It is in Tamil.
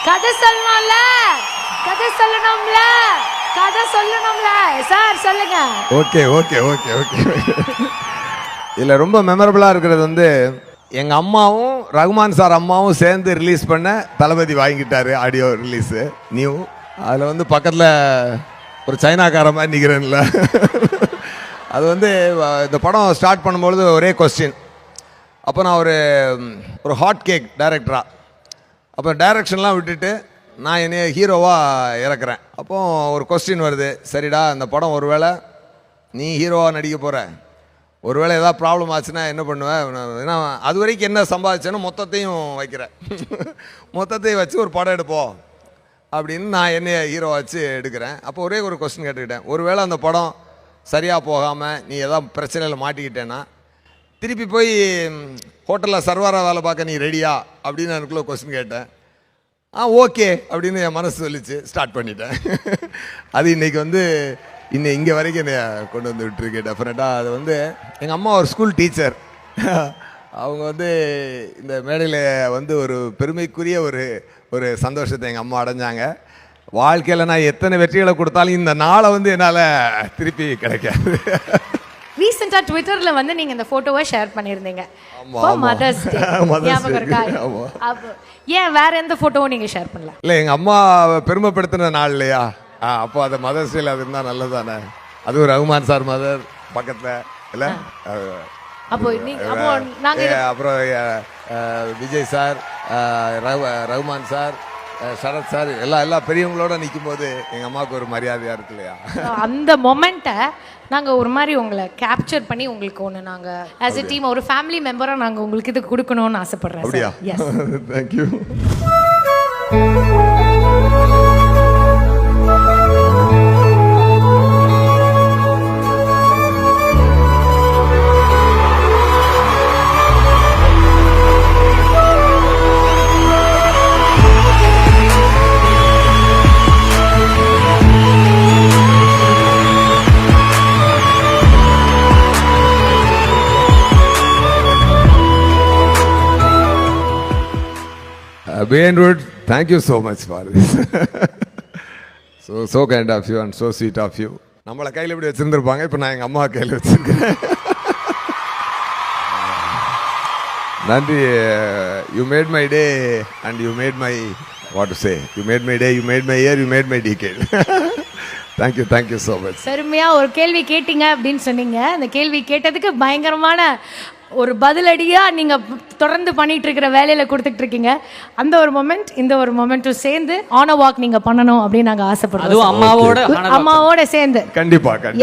கதை சொல்லணும்ல, கதை சொல்லணும்ல, கதை சொல்லணும்ல சார், சொல்லுங்க. Okay okay okay okay. இதில் ரொம்ப மெமரபிளாக இருக்கிறது வந்து எங்கள் அம்மாவும் ரகுமான் சார் அம்மாவும் சேர்ந்து ரிலீஸ் பண்ண தளபதி வாங்கிட்டாரு ஆடியோ ரிலீஸு நியூ. அதில் வந்து பக்கத்தில் ஒரு சைனாக்கார மாதிரி நிற்கிறேன்ல. அது வந்து இந்த படம் ஸ்டார்ட் பண்ணும்பொழுது ஒரே கொஸ்டின். அப்போ நான் ஒரு ஹாட் கேக் டைரக்டராக, அப்போ டைரக்ஷன்லாம் விட்டுட்டு நான் என்னைய ஹீரோவாக இறக்குறேன். அப்போது ஒரு கொஸ்டின் வருது, சரிடா இந்த படம் ஒருவேளை நீ ஹீரோவாக நடிக்க போகிற, ஒருவேளை ஏதாவது ப்ராப்ளம் ஆச்சுன்னா என்ன பண்ணுவேன்? ஏன்னா அது வரைக்கும் என்ன சம்பாதிச்சேன்னு மொத்தத்தையும் வைக்கிறேன், மொத்தத்தையும் வச்சு ஒரு படம் எடுப்போம் அப்படின்னு நான் என்னைய ஹீரோவை வச்சு எடுக்கிறேன். அப்போ ஒரே ஒரு கொஸ்டின் கேட்டுக்கிட்டேன், ஒருவேளை அந்த படம் சரியாக போகாமல் நீ ஏதாவது பிரச்சனையில் மாட்டிக்கிட்டேன்னா திருப்பி போய் ஹோட்டலில் சர்வராக வேலை பார்க்க நீ ரெடியா அப்படின்னு எனக்குள்ள கொஸ்டின் கேட்டேன். ஓகே அப்படின்னு என் மனசு சொல்லிச்சு, ஸ்டார்ட் பண்ணிட்டேன். அது இன்றைக்கி வந்து இங்கே வரைக்கும் என்னை கொண்டு வந்து விட்டுருக்கு. டெஃபினட்டாக அது வந்து எங்கள் அம்மா ஒரு ஸ்கூல் டீச்சர். அவங்க வந்து இந்த மேடையில் வந்து ஒரு பெருமைக்குரிய ஒரு சந்தோஷத்தை எங்கள் அம்மா அடைஞ்சாங்க. வாழ்க்கையில் நான் எத்தனை வெற்றிகளை கொடுத்தாலும் இந்த நாளை வந்து என்னால் திருப்பி கிடைக்காது. ரீசெண்டா ட்விட்டர்ல வந்து நீங்க இந்த போட்டோவை ஷேர் பண்ணிருந்தீங்க. மதர்ஸ் டே ஞாபகம் இருக்கா? ஏன் வேற எந்த போட்டோவும் நீங்க ஷேர் பண்ணல? இல்லை, எங்கள் அம்மா பெருமைப்படுத்தின நாள் இல்லையா, அப்போ அதை மதர்ஸ் டேல அது இருந்தால் நல்லது தானே. அதுவும் ரகுமான் சார் மதர் பக்கத்தில் இல்லை, அப்போ நாங்கள் அப்புறம் Vijay sir, Rahman sir, Sarath sir எல்லா பெரியவங்களோட நிற்கும் போது எங்கள் அம்மாவுக்கு ஒரு மரியாதையாக இருக்கு இல்லையா. அந்த மொமெண்ட்டை நாங்கள் ஒரு மாதிரி உங்களை கேப்சர் பண்ணி உங்களுக்கு ஒன்று நாங்கள் ஆஸ் எ டீம் ஒரு ஃபேமிலி மெம்பராக நாங்கள் உங்களுக்கு இது கொடுக்கணும்னு ஆசைப்படுறேன். அப்படியா? Thank you. Bainwood, thank you so much for this. so kind of you and so sweet of you. நம்மளை கையில் எப்படி வச்சுருந்துருப்பாங்க, இப்போ நான் எங்கள் அம்மா கையில் வச்சுருக்கேன். நன்றி. You made my day and you made my, what to say, you made my day, you made my year, you made my decade. Thank you so much. பெருமையாக ஒரு கேள்வி கேட்டீங்க அப்படின்னு சொன்னீங்க. அந்த கேள்வி கேட்டதுக்கு பயங்கரமான ஒரு பதிலடியாக நீங்கள் தொடர்ந்து பண்ணிட்டு இருக்கிற வேலையில் கொடுத்துட்டு இருக்கீங்க. அந்த ஒரு மொமெண்ட் இந்த ஒரு மொமெண்ட்டும் சேர்ந்து ஆன் அ வாக் நீங்கள் பண்ணணும் அப்படின்னு நாங்கள் ஆசைப்படுறோம். அதுவும் அம்மாவோட சேர்ந்து. கண்டிப்பாக.